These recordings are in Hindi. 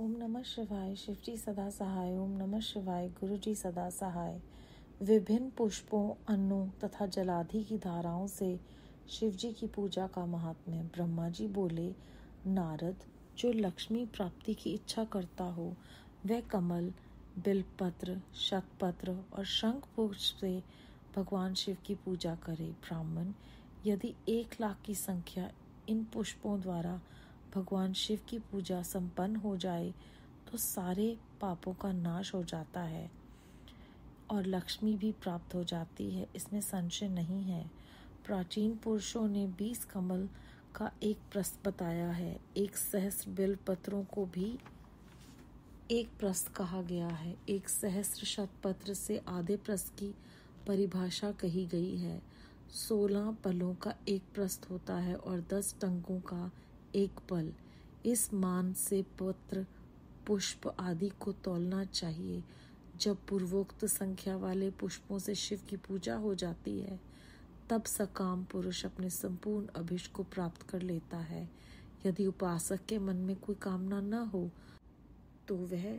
ओम नमः शिवाय। शिवजी सदा सहाय। ओम नमः शिवाय। गुरुजी सदा सहाय। विभिन्न पुष्पों, अन्नों तथा जलाधि की धाराओं से शिवजी की पूजा का महात्म्य। ब्रह्मा जी बोले, नारद, जो लक्ष्मी प्राप्ति की इच्छा करता हो वह कमल, बिलपत्र, शतपत्र और शंख पुष्प से भगवान शिव की पूजा करे। ब्राह्मण, यदि 1,00,000 की संख्या इन पुष्पों द्वारा भगवान शिव की पूजा संपन्न हो जाए तो सारे पापों का नाश हो जाता है और लक्ष्मी भी प्राप्त हो जाती है, इसमें संशय नहीं है। प्राचीन पुरुषों ने 20 कमल का एक प्रस्थ बताया है। 1 सहस्त्र बिल पत्रों को भी एक प्रस्थ कहा गया है। 1 सहस्त्र शतपत्र से आधे प्रस्थ की परिभाषा कही गई है। 16 पलों का एक प्रस्थ होता है और 10 टंकों का एक पल। इस मान से पत्र, पुष्प आदि को तौलना चाहिए। जब पूर्वोक्त संख्या वाले पुष्पों से शिव की पूजा हो जाती है तब सकाम पुरुष अपने संपूर्ण अभिष्ट को प्राप्त कर लेता है। यदि उपासक के मन में कोई कामना न हो तो वह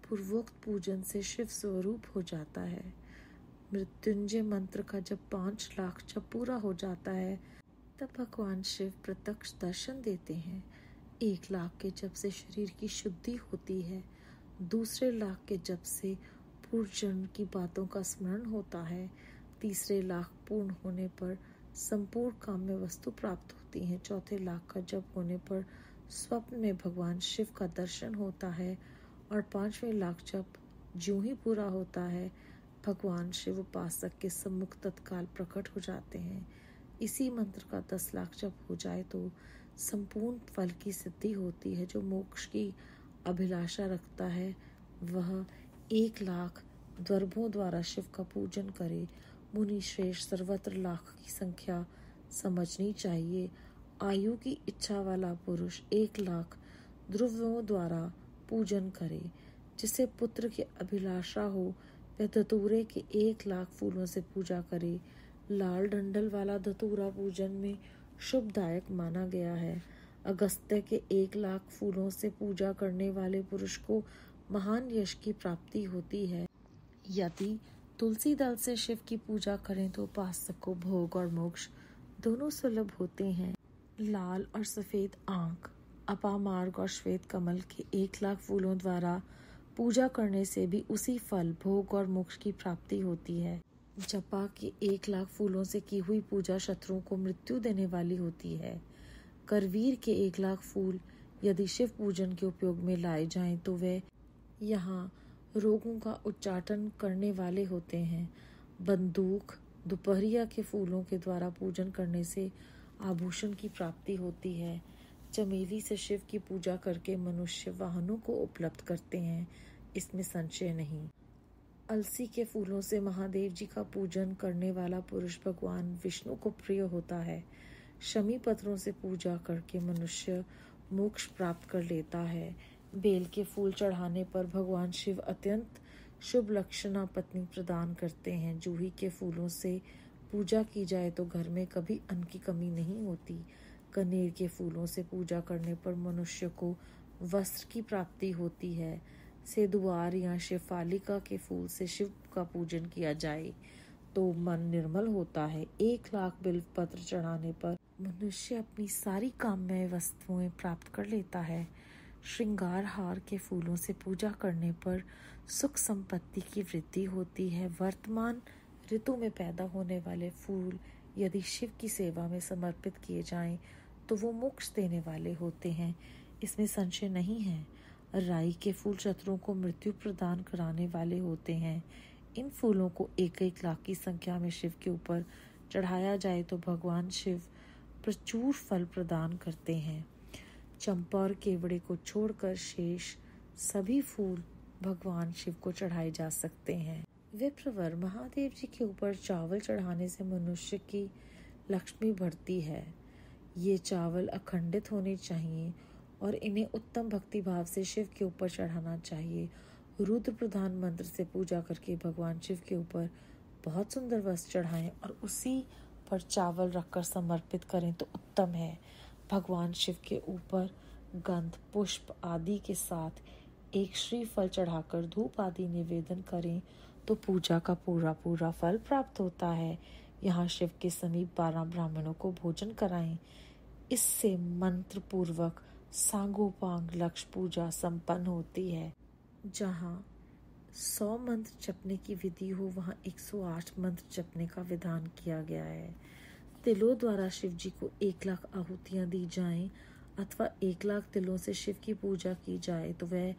पूर्वोक्त पूजन से शिव स्वरूप हो जाता है। मृत्युंजय मंत्र का जब 5,00,000 जब पूरा हो जाता है तब भगवान शिव प्रत्यक्ष दर्शन देते हैं। 1,00,000 के जप से शरीर की शुद्धि होती है। दूसरे लाख के जप से पूर्व जन्म की बातों का स्मरण होता है। तीसरे लाख पूर्ण होने पर संपूर्ण काम्य वस्तु प्राप्त होती है। चौथे लाख का जप होने पर स्वप्न में भगवान शिव का दर्शन होता है और 5वें लाख जप ज्यों ही पूरा होता है भगवान शिव उपासक के सम्मुख तत्काल प्रकट हो जाते हैं। इसी मंत्र का 10,00,000 जप हो जाए तो संपूर्ण फल की सिद्धि होती है। जो मोक्ष की अभिलाषा रखता है वह 1,00,000 द्वरभों द्वारा शिव का पूजन करे। मुनि श्रेष्ठ सर्वत्र लाख की संख्या समझनी चाहिए। आयु की इच्छा वाला पुरुष 1,00,000 ध्रुवों द्वारा पूजन करे। जिसे पुत्र की अभिलाषा हो वह धतूरे के 1,00,000 फूलों से पूजा करे। लाल डंडल वाला धतूरा पूजन में शुभदायक माना गया है। अगस्त्य के 1,00,000 फूलों से पूजा करने वाले पुरुष को महान यश की प्राप्ति होती है। यदि तुलसी दल से शिव की पूजा करें तो उपासक को भोग और मोक्ष दोनों सुलभ होते हैं। लाल और सफेद आंख, अपामार्ग और श्वेत कमल के 1,00,000 फूलों द्वारा पूजा करने से भी उसी फल, भोग और मोक्ष की प्राप्ति होती है। जपा के 1,00,000 फूलों से की हुई पूजा शत्रुओं को मृत्यु देने वाली होती है। करवीर के 1,00,000 फूल यदि शिव पूजन के उपयोग में लाए जाएं तो वे यहाँ रोगों का उच्चाटन करने वाले होते हैं। बंदूक, दोपहरिया के फूलों के द्वारा पूजन करने से आभूषण की प्राप्ति होती है। चमेली से शिव की पूजा करके मनुष्य वाहनों को उपलब्ध करते हैं, इसमें संशय नहीं। अलसी के फूलों से महादेव जी का पूजन करने वाला पुरुष भगवान विष्णु को प्रिय होता है। शमी पत्रों से पूजा करके मनुष्य मोक्ष प्राप्त कर लेता है। बेल के फूल चढ़ाने पर भगवान शिव अत्यंत शुभ लक्षणा पत्नी प्रदान करते हैं। जूही के फूलों से पूजा की जाए तो घर में कभी अन्न की कमी नहीं होती। कनेर के फूलों से पूजा करने पर मनुष्य को वस्त्र की प्राप्ति होती है। सेदुआर या शेफालिका के फूल से शिव का पूजन किया जाए तो मन निर्मल होता है। 1,00,000 बिल्व पत्र चढ़ाने पर मनुष्य अपनी सारी काम्य वस्तुएं प्राप्त कर लेता है। श्रृंगार हार के फूलों से पूजा करने पर सुख संपत्ति की वृद्धि होती है। वर्तमान ऋतु में पैदा होने वाले फूल यदि शिव की सेवा में समर्पित किए जाएं तो वो मोक्ष देने वाले होते हैं, इसमें संशय नहीं है। राई के फूल शत्रुओं को मृत्यु प्रदान कराने वाले होते हैं। इन फूलों को 1,00,000 की संख्या में शिव के ऊपर चढ़ाया जाए तो भगवान शिव प्रचुर फल प्रदान करते हैं। चंपा और केवड़े को छोड़कर शेष सभी फूल भगवान शिव को चढ़ाए जा सकते हैं। विप्रवर, महादेव जी के ऊपर चावल चढ़ाने से मनुष्य की लक्ष्मी बढ़ती है। ये चावल अखंडित होने चाहिए और इन्हें उत्तम भक्ति भाव से शिव के ऊपर चढ़ाना चाहिए। रुद्र प्रधान मंत्र से पूजा करके भगवान शिव के ऊपर बहुत सुंदर वस्त्र चढ़ाएं और उसी पर चावल रखकर समर्पित करें तो उत्तम है। भगवान शिव के ऊपर गंध, पुष्प आदि के साथ एक श्रीफल चढ़ाकर धूप आदि निवेदन करें तो पूजा का पूरा पूरा फल प्राप्त होता है। यहाँ शिव के समीप 12 ब्राह्मणों को भोजन कराएं। इससे मंत्र पूर्वक सांगोपांग लक्ष्य पूजा संपन्न होती है। जहाँ 100 मंत्र जपने की विधि हो, वहाँ 108 मंत्र जपने का विधान किया गया है। तिलों द्वारा शिव जी को 1 लाख आहुतियाँ दी जाएं अथवा 1 लाख तिलों से शिव की पूजा की जाए तो वह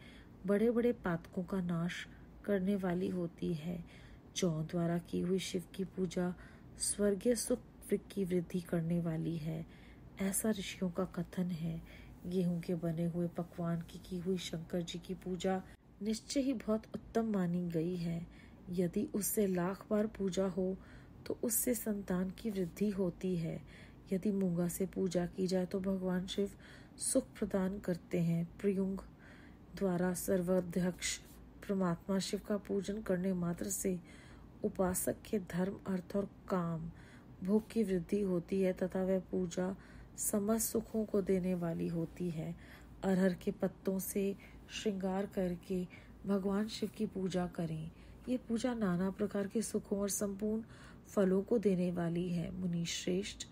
बड़े बड़े पातकों का नाश करने वाली होती है। जौ द्वारा की हुई शिव की पूजा स्वर्गीय सुख की वृद्धि करने वाली है, ऐसा ऋषियों का कथन है। गेहूं के बने हुए पकवान की हुई शंकर जी की पूजा निश्चय ही बहुत उत्तम मानी गई है। यदि उससे 1,00,000 बार पूजा हो तो उससे संतान की वृद्धि होती है। यदि मूंगा से पूजा की जाए तो भगवान शिव सुख प्रदान करते हैं। प्रयुंग द्वारा सर्वाध्यक्ष परमात्मा शिव का पूजन करने मात्र से उपासक के धर्म, अर्थ और काम भोग की वृद्धि होती है तथा वह पूजा समस्त सुखों को देने वाली होती है। अरहर के पत्तों से श्रृंगार करके भगवान शिव की पूजा करें। ये पूजा नाना प्रकार के सुखों और संपूर्ण फलों को देने वाली है। मुनि श्रेष्ठ,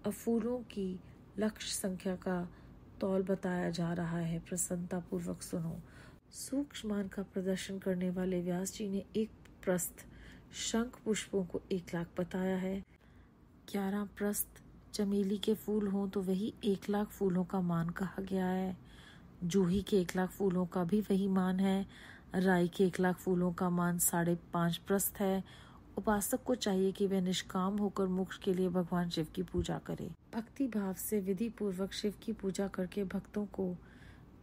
अब फूलों की लक्ष्य संख्या का तौल बताया जा रहा है, प्रसन्नता पूर्वक सुनो। सूक्ष्मान का प्रदर्शन करने वाले व्यास जी ने एक प्रस्थ शंख पुष्पों को 1 लाख बताया है। 11 प्रस्थ चमेली के फूल हों तो वही 1 लाख फूलों का मान कहा गया है। जूही के 1 लाख फूलों का भी वही मान है। राई के 1 लाख फूलों का मान 5.5 प्रस्थ है। उपासक को चाहिए कि वह निष्काम होकर मोक्ष के लिए भगवान शिव की पूजा करे। भक्ति भाव से विधि पूर्वक शिव की पूजा करके भक्तों को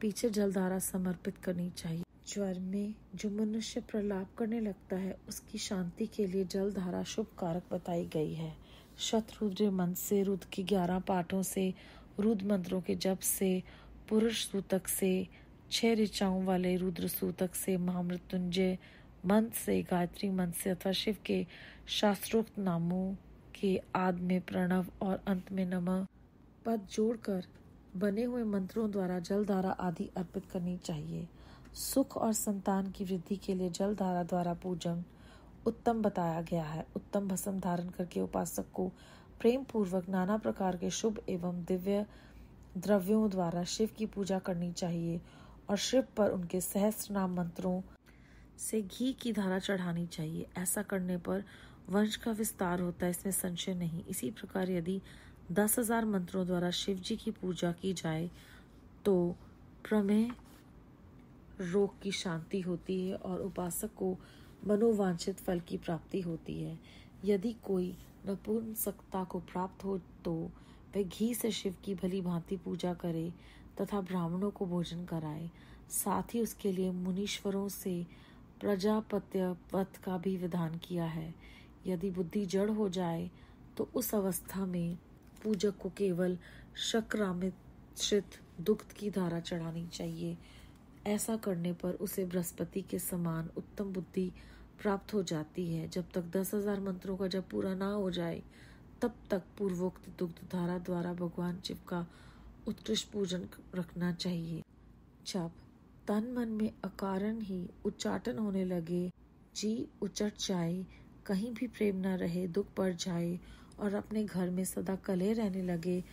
पीछे जलधारा समर्पित करनी चाहिए। ज्वर में जो मनुष्य प्रलाप करने लगता है उसकी शांति के लिए जलधारा शुभ कारक बताई गई है। शतरुद्र मंत्र से, रुद्र के 11 पाठों से, रुद्र मंत्रों के जप से, पुरुष सूतक से, 6 ऋचाओं वाले रुद्र सूतक से, महामृत्युंजय मंत्र से, गायत्री मंत्र से अथवा शिव के शास्त्रोक्त नामों के आदि में प्रणव और अंत में नमः पद जोड़कर बने हुए मंत्रों द्वारा जलधारा आदि अर्पित करनी चाहिए। सुख और संतान की वृद्धि के लिए जलधारा द्वारा पूजन उत्तम बताया गया है। उत्तम भस्म धारण करके उपासक को प्रेम पूर्वक नाना प्रकार के शुभ एवं दिव्य द्रव्यों द्वारा शिव की पूजा करनी चाहिए और शिव पर उनके सहस्त्र नाम मंत्रों से घी की धारा चढ़ानी चाहिए। ऐसा करने पर वंश का विस्तार होता है, इसमें संशय नहीं। इसी प्रकार यदि 10,000 मंत्रों द्वारा शिव जी की पूजा की जाए तो प्रमेह रोग की शांति होती है और उपासक को मनोवांछित फल की प्राप्ति होती है। यदि कोई नपुंसकता को प्राप्त हो तो वह घी से शिव की भली भांति पूजा करे तथा ब्राह्मणों को भोजन कराए। साथ ही उसके लिए मुनीश्वरों से प्रजापत्य वध का भी विधान किया है। यदि बुद्धि जड़ हो जाए तो उस अवस्था में पूजक को केवल शक्रामिश्रित दुग्ध की धारा चढ़ानी चाहिए। ऐसा करने पर उसे बृहस्पति के समान उत्तम बुद्धि प्राप्त हो जाती है। जब तक 10,000 मंत्रों का जब पूरा ना हो जाए तब तक पूर्वोक्त दुग्ध धारा द्वारा भगवान शिव का उत्कृष्ट पूजन रखना चाहिए। जब तन मन में अकारण ही उच्चाटन होने लगे, जी उचट जाए, कहीं भी प्रेम न रहे, दुख बढ़ जाए और अपने घर में सदा कलह रहने लगे,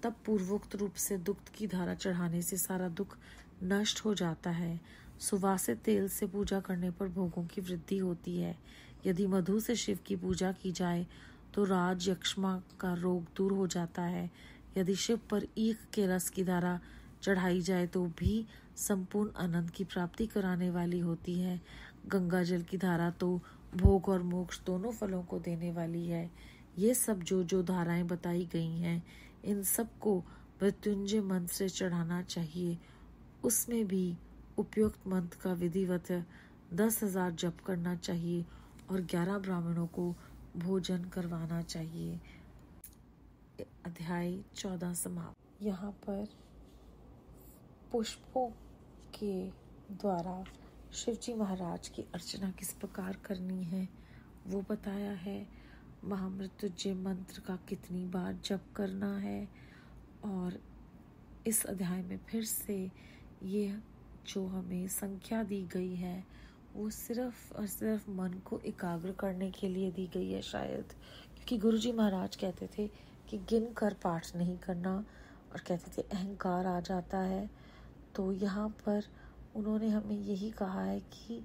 तब पूर्वोक्त रूप से दुग्ध की धारा चढ़ाने से सारा दुख नष्ट हो जाता है। सुवासित तेल से पूजा करने पर भोगों की वृद्धि होती है। यदि मधु से शिव की पूजा की जाए तो राज यक्ष्मा का रोग दूर हो जाता है। यदि शिव पर ईख के रस की धारा चढ़ाई जाए तो भी संपूर्ण आनंद की प्राप्ति कराने वाली होती है। गंगा जल की धारा तो भोग और मोक्ष दोनों फलों को देने वाली है। ये सब जो धाराएं बताई गई हैं, इन सब को मृत्युंजय मंत्र से चढ़ाना चाहिए। उसमें भी उपयुक्त मंत्र का विधिवत 10,000 जप करना चाहिए और 11 ब्राह्मणों को भोजन करवाना चाहिए। अध्याय 14 समाप्त। यहाँ पर पुष्पों के द्वारा शिवजी महाराज की अर्चना किस प्रकार करनी है वो बताया है। महामृत्युंजय मंत्र का कितनी बार जप करना है और इस अध्याय में फिर से ये जो हमें संख्या दी गई है वो सिर्फ और सिर्फ मन को एकाग्र करने के लिए दी गई है शायद, क्योंकि गुरुजी महाराज कहते थे कि गिन कर पाठ नहीं करना, और कहते थे अहंकार आ जाता है। तो यहाँ पर उन्होंने हमें यही कहा है कि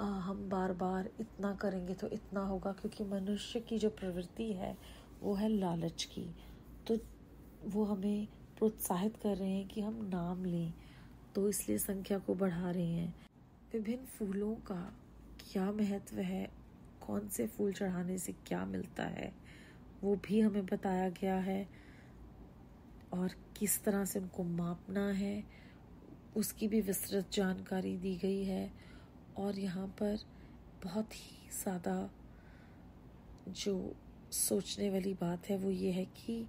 हम बार बार इतना करेंगे तो इतना होगा, क्योंकि मनुष्य की जो प्रवृत्ति है वो है लालच की। तो वो हमें प्रोत्साहित कर रहे हैं कि हम नाम लें, तो इसलिए संख्या को बढ़ा रहे हैं। विभिन्न फूलों का क्या महत्व है, कौन से फूल चढ़ाने से क्या मिलता है, वो भी हमें बताया गया है, और किस तरह से उनको मापना है उसकी भी विस्तृत जानकारी दी गई है। और यहाँ पर बहुत ही ज़्यादा जो सोचने वाली बात है वो ये है कि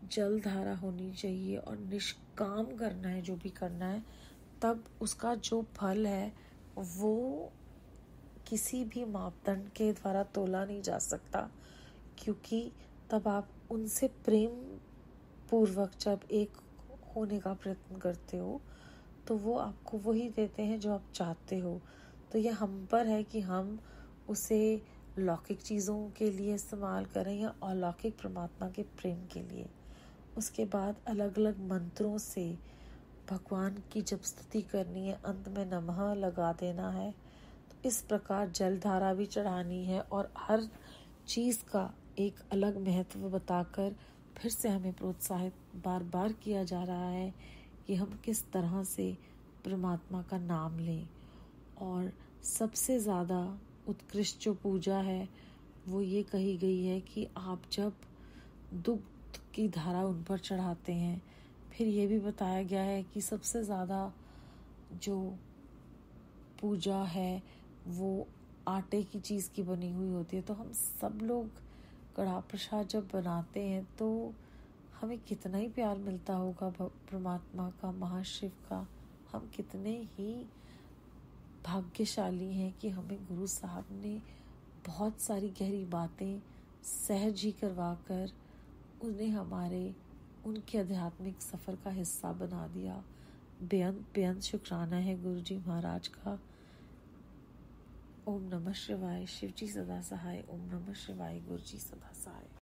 जलधारा होनी चाहिए और निष्काम करना है जो भी करना है, तब उसका जो फल है वो किसी भी मापदंड के द्वारा तोला नहीं जा सकता, क्योंकि तब आप उनसे प्रेम पूर्वक जब एक होने का प्रयत्न करते हो तो वो आपको वही देते हैं जो आप चाहते हो। तो ये हम पर है कि हम उसे लौकिक चीज़ों के लिए इस्तेमाल करें या अलौकिक परमात्मा के प्रेम के लिए। उसके बाद अलग अलग मंत्रों से भगवान की जब स्तुति करनी है, अंत में नमः लगा देना है। तो इस प्रकार जलधारा भी चढ़ानी है, और हर चीज़ का एक अलग महत्व बताकर फिर से हमें प्रोत्साहित बार बार किया जा रहा है कि हम किस तरह से परमात्मा का नाम लें। और सबसे ज़्यादा उत्कृष्ट जो पूजा है वो ये कही गई है कि आप जब दुग्ध की धारा उन पर चढ़ाते हैं, फिर ये भी बताया गया है कि सबसे ज़्यादा जो पूजा है वो आटे की चीज़ की बनी हुई होती है। तो हम सब लोग कढ़ा प्रसाद जब बनाते हैं तो हमें कितना ही प्यार मिलता होगा परमात्मा का, महाशिव का। हम कितने ही भाग्यशाली हैं कि हमें गुरु साहब ने बहुत सारी गहरी बातें सहज ही करवा कर उन्हें हमारे उनके आध्यात्मिक सफ़र का हिस्सा बना दिया। बेअंत बेअंत शुक्राना है गुरु जी महाराज का। ओम नमः शिवाय। शिव जी सदा सहाय। ओम नमः शिवाय। गुरु जी सदा सहाय।